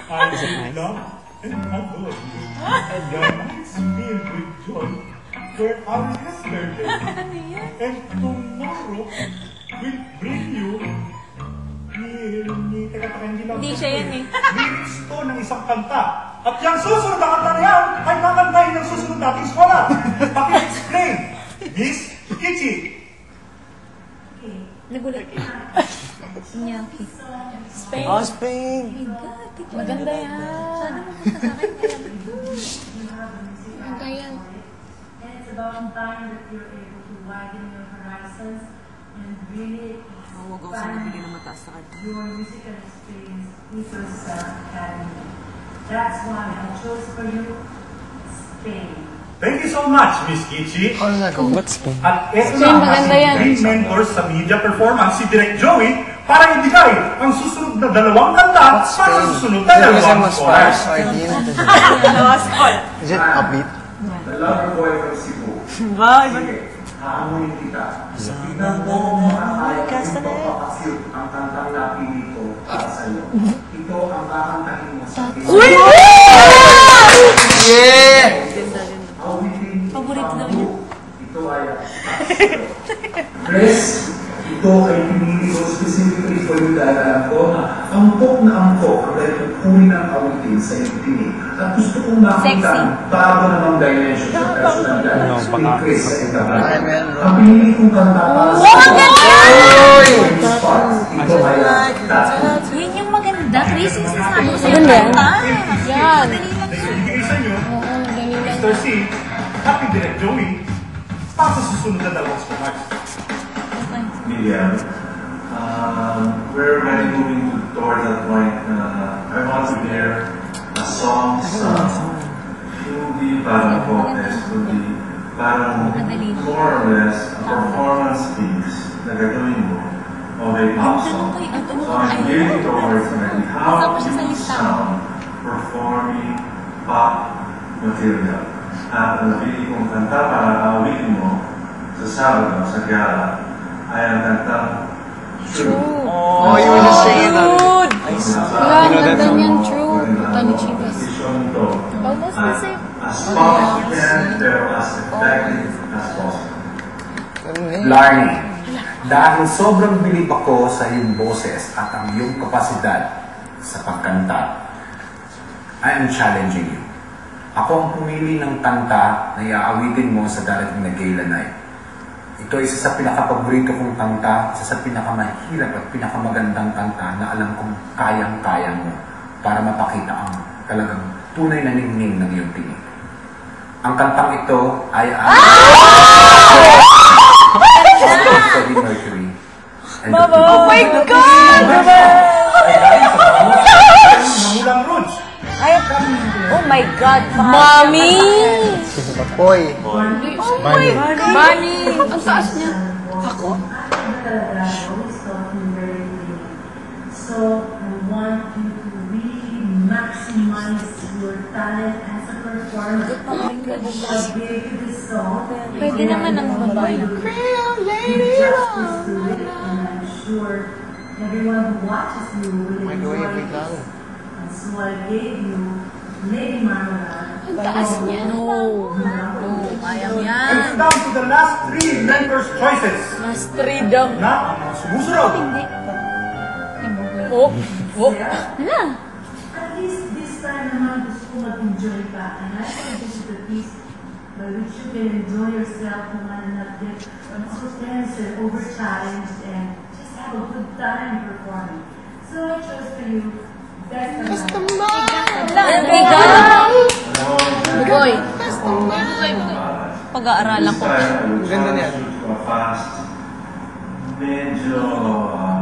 I feel love and adore you. And the nights filled with joy where our yesterday and tomorrow will bring you Hindi siya yan eh. lyrics to ng isang kanta. At yung susunod na kanta na yan ay kakantahin ng susunod nating eskola. Paki-explain, Miss Kichi. Nagulat. Inyaki. Spain. Oh, Spain. Oh my God. Maganda yan. Sana mapunta sa akin kaya. Maganda yan. And it's about time that you're able to widen your horizons and really expand your musical experience with yourself. And that's why I chose for you Spain. Thank you so much, Miss Kichi. Ano na go? What's Spain? At ito Spain, na ang maganda yan. great mentors sa media performance, si Direk Joey, para ibigay ang susunod na dalawang kanta para sa susunod na dalawang score. Is it upbeat? The lover boy from Cebu. Sige, haamuin kita. Tignan mo kung makakaya kong papapakute ang kantang napili ko para sa'yo. Ito ang kakantahin mo sa akin. Yeah! Paborito daw niya. Ito ay Chris, ito ay pinili ko specifically for you dahil alam ko na ampok na ampok ang dahil kukunin ang awitin sa iyong tinig. At gusto kong makita ang bago namang dimension sa personalidad ni Chris sa itagal. Ang pinili kong kanta para sa ito ay Yan yung maganda. Chris, yung sinasabi ko sa'yo. Maganda. Yan. Ibigay sa inyo, Mr. C, Happy Direk Joey, para sa susunod na dalawang score. Lilian, we're already moving towards that point. I want to hear a song sung, hindi parang contest, kundi parang more or less a performance piece na gagawin mo of a pop song. So I'm gearing towards how you sound performing pop material. At ang napili kong kanta para awitin mo sa Sabado, sa gala, ay ang kantang True. Oh, you were just saying that. Yan, ganda niyan. True. Tony Chivas. Almost the same. As pop as you can, pero as effective as possible. Larnie, dahil sobrang bilib ako sa iyong boses at ang iyong kapasidad sa pagkanta, I am challenging you. Ako ang pumili ng kanta na iaawitin mo sa darating na gala night. Ito ay isa sa pinakapaborito kong kanta, isa sa pinakamahirap at pinakamagandang kanta na alam kong kayang-kaya mo para mapakita ang talagang tunay na ningning ng iyong tingin. Ang kantang ito ay Freddie Mercury. Oh my God! Nangulang Roots. Oh my God! Mommy! Boy. Oh my God! Mommy! Ang taas niya. Ako? So I want you to really maximize your talent as a performer. Give this song. Pwede naman ang babae. Justice to it, and I'm sure everyone who watches you will enjoy it. And so I gave you Lady Marmalade. Ang taas niya. No. Kaya mo yan. And it's down to the last three mentors' choices. Mas freedom. Na ang mga sumusunod. Hindi. Oh. Oh. Hala. At least this time naman gusto ko mag-enjoy ka. And I think this is the piece by which you can enjoy yourself naman and not get so tense and over-challenged and just have a good time performing. So I chose for you Best of Luck. Boy. Pag-aaralan ko. Ganda niya. Medyo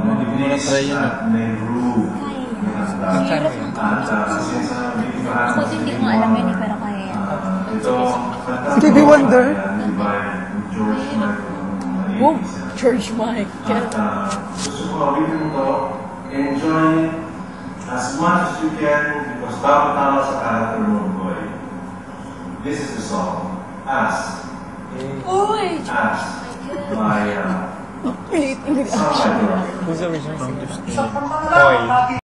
mabilis at may groove. Ako din hindi ko alam yun eh, pero kaya yan. Stevie Wonder. Boom! George Michael. Gusto ko awitin mo to, enjoy as much as you can because tama sa character mo, boy. This is the song, As. Uy! As. My, Who's the original? Isang kanta na lang.